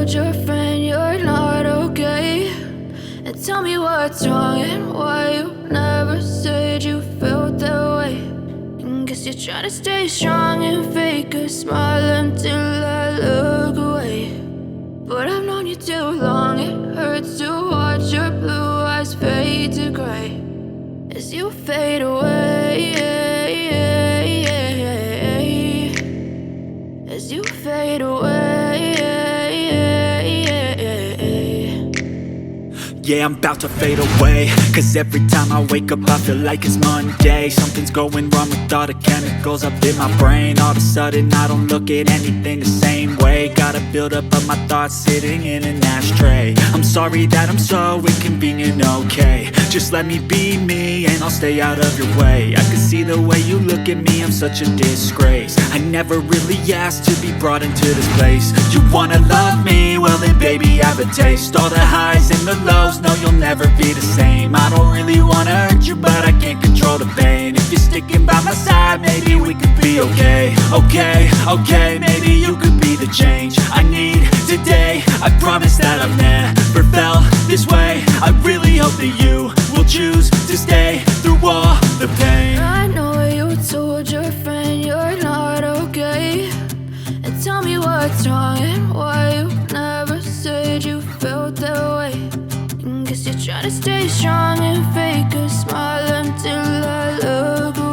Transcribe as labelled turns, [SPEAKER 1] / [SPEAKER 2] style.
[SPEAKER 1] told your friend you're not okay, and tell me what's wrong and why you never said you felt that way. And guess you're trying to stay strong and fake a smile until I look away. But I've known you too long, it hurts to watch your blue eyes fade to gray as you fade away, as you fade away.
[SPEAKER 2] Yeah, I'm about to fade away, cause every time I wake up I feel like it's Monday. Something's going wrong with all the chemicals up in my brain. All of a sudden I don't look at anything the same way. Gotta build up of my thoughts sitting in an ashtray. I'm sorry that I'm so inconvenient, okay. Just let me be me and I'll stay out of your way. I can see the way you look at me, I'm such a disgrace. I never really asked to be brought into this place. You wanna love me? Well then baby I have a taste. All the highs and the lows, no you'll never be the same. I don't really wanna hurt you but I can't control the pain. If you're sticking by my side maybe we could be okay. Okay, maybe you could be the change I need today. I promise that I've never felt this way. I really hope that you will choose to stay through all the pain.
[SPEAKER 1] I know you told your friend you're not okay, and tell me what's wrong and why you never said you felt that way. And guess you're trying to stay strong and fake a smile until I look away.